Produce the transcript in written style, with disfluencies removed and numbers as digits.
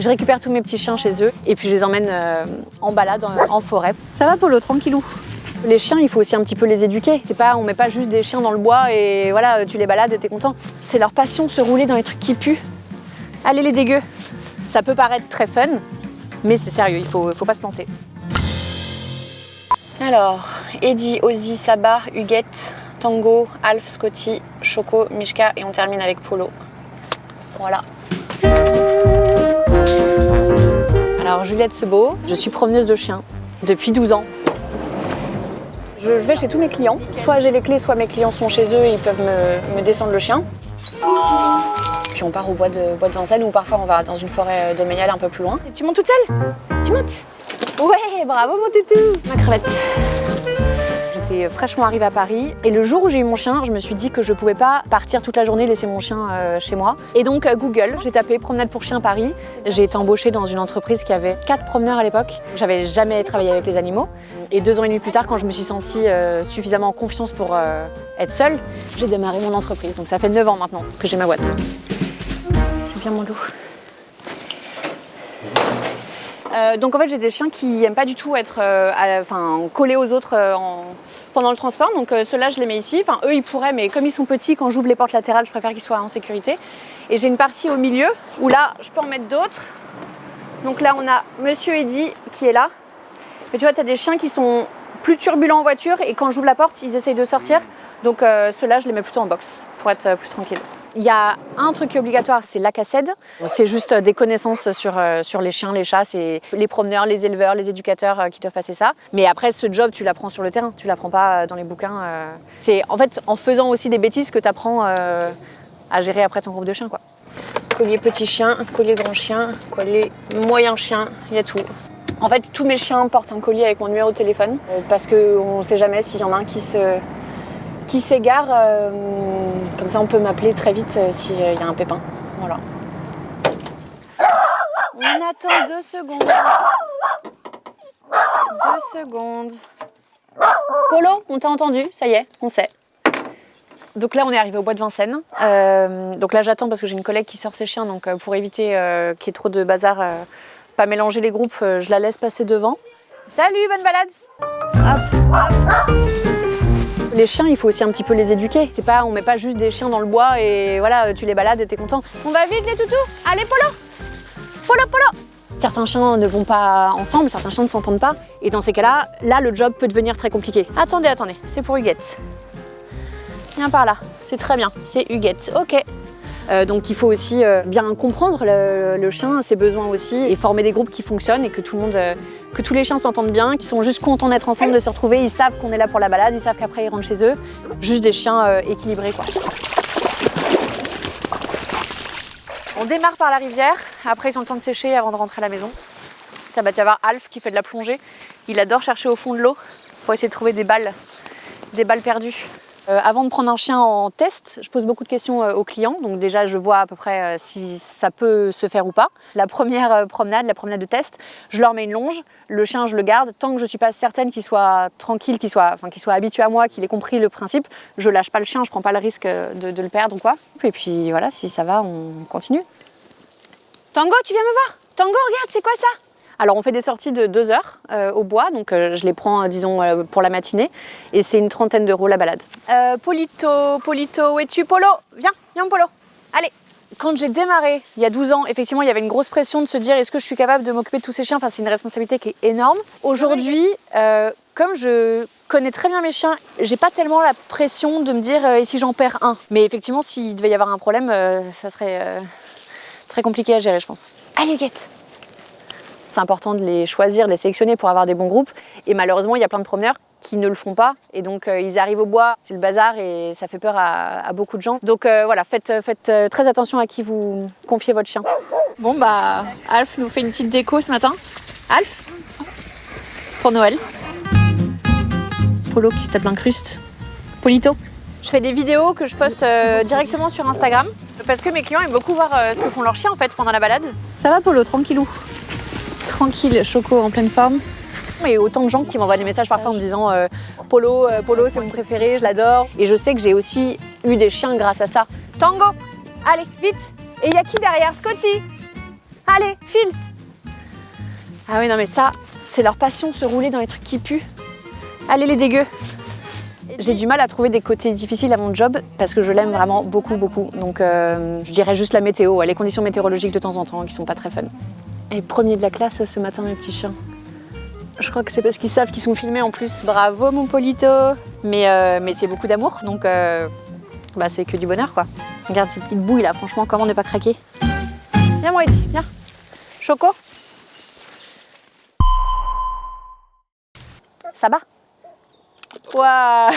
Je récupère tous mes petits chiens chez eux et puis je les emmène en balade en forêt. Ça va Polo, tranquillou? Les chiens, il faut aussi un petit peu les éduquer. C'est pas, on met pas juste des chiens dans le bois et voilà, tu les balades et t'es content. C'est leur passion de se rouler dans les trucs qui puent. Allez les dégueux. Ça peut paraître très fun, mais c'est sérieux, il faut pas se planter. Alors, Eddie, Ozzy, Saba, Huguette, Tango, Alf, Scotty, Choco, Mishka et on termine avec Polo. Voilà. Alors Juliette Sebeau, je suis promeneuse de chiens depuis 12 ans. Je vais chez tous mes clients. Soit j'ai les clés, soit mes clients sont chez eux et ils peuvent me descendre le chien. Puis on part au bois de Vincennes ou parfois on va dans une forêt domaniale un peu plus loin. Et tu montes toute seule? Tu montes? Ouais, bravo mon toutou! Ma crevette. J'étais fraîchement arrivée à Paris et le jour où j'ai eu mon chien, je me suis dit que je pouvais pas partir toute la journée, laisser mon chien chez moi. Et donc Google, j'ai tapé promenade pour chien Paris. J'ai été embauchée dans une entreprise qui avait 4 promeneurs à l'époque. J'avais jamais travaillé avec les animaux. Et 2 ans et demi plus tard, quand je me suis sentie suffisamment en confiance pour être seule, j'ai démarré mon entreprise. Donc ça fait 9 ans maintenant que j'ai ma boîte. C'est bien mon loup. Donc en fait j'ai des chiens qui n'aiment pas du tout être collés aux autres pendant le transport, donc ceux-là je les mets ici. Enfin eux ils pourraient, mais comme ils sont petits, quand j'ouvre les portes latérales je préfère qu'ils soient en sécurité. Et j'ai une partie au milieu où là je peux en mettre d'autres. Donc là on a Monsieur Eddy qui est là. Mais tu vois, tu as des chiens qui sont plus turbulents en voiture et quand j'ouvre la porte ils essayent de sortir. Donc ceux-là je les mets plutôt en box pour être plus tranquille. Il y a un truc qui est obligatoire, c'est l'ACACED. C'est juste des connaissances sur les chiens, les chats, c'est les promeneurs, les éleveurs, les éducateurs qui doivent passer ça. Mais après, ce job, tu l'apprends sur le terrain, tu l'apprends pas dans les bouquins. C'est en fait en faisant aussi des bêtises que tu apprends à gérer après ton groupe de chiens, quoi. Collier petit chien, collier grand chien, collier moyen chien, il y a tout. En fait, tous mes chiens portent un collier avec mon numéro de téléphone parce qu'on ne sait jamais s'il y en a un qui s'égare, comme ça on peut m'appeler très vite s'il y a un pépin. Voilà. On attend 2 secondes. 2 secondes. Polo, on t'a entendu, ça y est, on sait. Donc là on est arrivé au bois de Vincennes. Donc là j'attends parce que j'ai une collègue qui sort ses chiens, donc pour éviter qu'il y ait trop de bazar, pas mélanger les groupes, je la laisse passer devant. Salut, bonne balade. Hop, hop. Les chiens, il faut aussi un petit peu les éduquer. C'est pas, on met pas juste des chiens dans le bois et voilà, tu les balades et t'es content. On va vite les toutous. Allez Polo. Polo, Polo. Certains chiens ne vont pas ensemble, certains chiens ne s'entendent pas. Et dans ces cas-là, le job peut devenir très compliqué. Attendez, c'est pour Huguette. Viens par là, c'est très bien, c'est Huguette, ok. Donc il faut aussi bien comprendre le chien, ses besoins aussi, et former des groupes qui fonctionnent et que tout le monde, que tous les chiens s'entendent bien, qui sont juste contents d'être ensemble, de se retrouver. Ils savent qu'on est là pour la balade, ils savent qu'après ils rentrent chez eux. Juste des chiens équilibrés, quoi. On démarre par la rivière, après ils ont le temps de sécher avant de rentrer à la maison. Tiens, bah, tu vas voir Alf qui fait de la plongée. Il adore chercher au fond de l'eau pour essayer de trouver des balles perdues. Avant de prendre un chien en test, je pose beaucoup de questions aux clients. Donc déjà, je vois à peu près si ça peut se faire ou pas. La première promenade, la promenade de test, je leur mets une longe. Le chien, je le garde. Tant que je ne suis pas certaine qu'il soit tranquille, qu'il soit habitué à moi, qu'il ait compris le principe, je lâche pas le chien, je prends pas le risque de le perdre ou quoi. Et puis voilà, si ça va, on continue. Tango, tu viens me voir? Tango, regarde, c'est quoi ça? Alors on fait des sorties de 2 heures au bois, donc je les prends disons pour la matinée et c'est une 30aine d'euros la balade. Polito, où es-tu? Polo, viens Polo, allez. Quand j'ai démarré il y a 12 ans, effectivement il y avait une grosse pression de se dire est-ce que je suis capable de m'occuper de tous ces chiens? Enfin c'est une responsabilité qui est énorme. Aujourd'hui, comme je connais très bien mes chiens, j'ai pas tellement la pression de me dire et si j'en perds un. Mais effectivement s'il devait y avoir un problème, ça serait très compliqué à gérer je pense. Allez Huguette. C'est important de les choisir, de les sélectionner pour avoir des bons groupes. Et malheureusement, il y a plein de promeneurs qui ne le font pas. Et donc, ils arrivent au bois, c'est le bazar et ça fait peur à beaucoup de gens. Donc voilà, faites très attention à qui vous confiez votre chien. Bon, bah, Alf nous fait une petite déco ce matin. Alf, pour Noël. Polo qui se tape l'incruste. Polito. Je fais des vidéos que je poste directement sur Instagram parce que mes clients aiment beaucoup voir ce que font leurs chiens en fait pendant la balade. Ça va Polo, tranquillou? Tranquille, Choco en pleine forme. Et autant de gens qui m'envoient des messages parfois en me disant Polo c'est mon préféré, je l'adore. Et je sais que j'ai aussi eu des chiens grâce à ça. Tango, allez, vite. Et il y a qui derrière? Scotty. Allez, file. Ah oui, non mais ça, c'est leur passion, se rouler dans les trucs qui puent. Allez les dégueux. J'ai du mal à trouver des côtés difficiles à mon job parce que je l'aime vraiment beaucoup, beaucoup. Donc je dirais juste la météo, les conditions météorologiques de temps en temps qui sont pas très fun. Et premier de la classe ce matin, mes petits chiens. Je crois que c'est parce qu'ils savent qu'ils sont filmés en plus. Bravo mon Polito. Mais c'est beaucoup d'amour, donc bah, c'est que du bonheur quoi. Regarde ces petites bouilles là, franchement, comment ne pas craquer. Viens Moïse, viens. Choco. Ça va? Waouh.